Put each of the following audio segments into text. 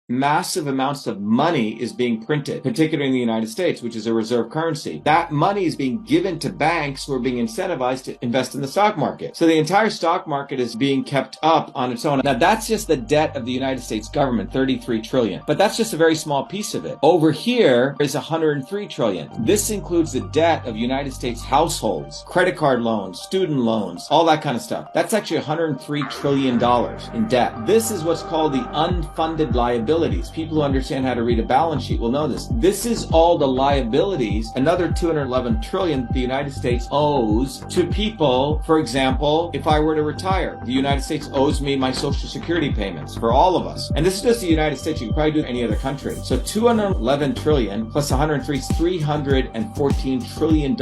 massive amounts of money is being printed, particularly in the United States, which is a reserve currency. That money is being given to banks who are being incentivized to invest in the stock market. So the entire stock market is being kept up on its own. Now that's just the debt of the United States government, 33 trillion. But that's just a very small piece of it. Over here is 103 trillion. This includes the debt of United States households, credit card loans, student loans, all that kind of stuff. That's actually $103 trillion in debt. This is what's called the unfunded liabilities. People who understand how to read a balance sheet will know this. This is all the liabilities, another 211 trillion the United States owes to people. For example, if I were to retire, the United States owes me my Social Security payments for all of us. And this is just the United States. You can probably do any other country. So 211 trillion plus 103 is $314 trillion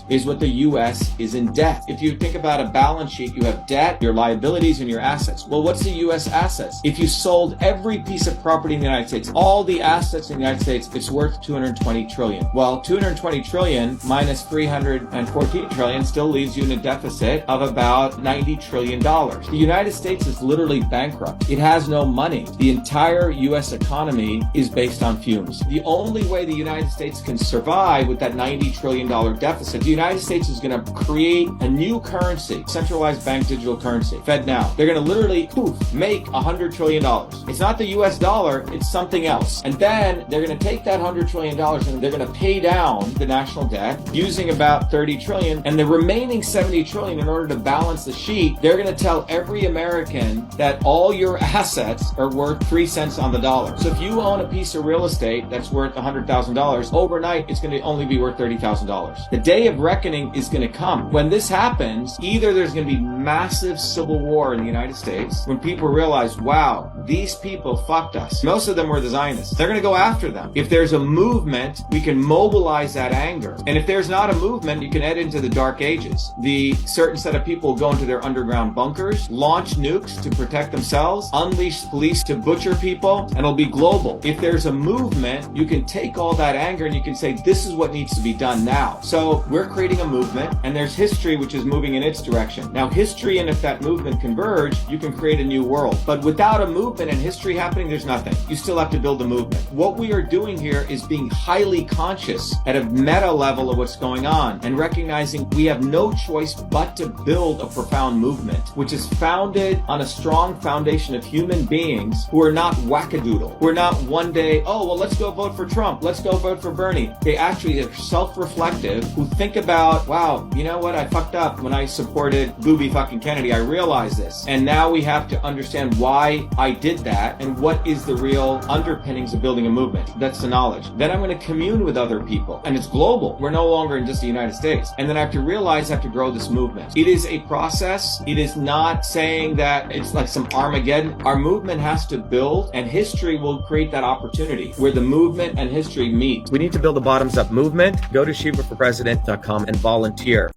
is what the U.S. is in debt. If you think about a balance sheet, you have debt, your liabilities, and your assets. Well, what's the U.S. assets? If you sold every piece of property in the United States, all the assets in the United States, it's worth 220 trillion. Well, 220 trillion minus 314 trillion still leaves you in a deficit of about $90 trillion. The United States is literally bankrupt. It has no money. The entire U.S. economy is based on fumes. The only way the United States can survive with that $90 trillion deficit, the United States is going to create a new currency, centralized bank digital currency, FedNow. They're going to literally, make $100 trillion. It's not the U.S. dollar, it's something else. And then they're going to take that $100 trillion and they're going to pay down the national debt using about 30 trillion. And the remaining 70 trillion, in order to balance the sheet, they're going to tell every American that all your assets are worth 3 cents on the dollar. So if you own a piece of real estate that's worth $100,000, overnight it's going to only be worth $30,000. The day of reckoning is going to come. When this happens, either there's going to be massive civil war in the United States when people realize, wow, these people fucked us. Most of them were the Zionists. They're going to go after them. If there's a movement, we can mobilize that anger. And if there's not a movement, you can head into the dark ages. The certain set of people will go into their underground bunkers, launch nukes to protect themselves, unleash police to butcher people, and it'll be global. If there's a movement, you can take all that anger and you can say, this is what needs to be done now. So we're creating a movement, and there's history which is moving in its direction. Now history, and if that movement converge, you can create a new world. But without a movement and history happening, there's nothing. You still have to build a movement. What we are doing here is being highly conscious at a meta level of what's going on and recognizing we have no choice but to build a profound movement, which is founded on a strong foundation of human beings who are not wackadoodle. We're not one day, oh, well, let's go vote for Trump. Let's go vote for Bernie. They actually are self-reflective, who think about, wow, you know what? I fucked up when I supported booby fucking Kennedy. I realized this. And now we have to understand why I did that and what is the real underpinnings of building a movement. That's the knowledge. Then I'm going to commune with other people, and it's global. We're no longer in just the United States. And then I have to realize I have to grow this movement. It is a process. It is not saying that it's like some Armageddon. Our movement has to build, and history will create that opportunity where the movement and history meet. We need to build a bottoms-up movement. Go to ShivaForPresident.com and volunteer.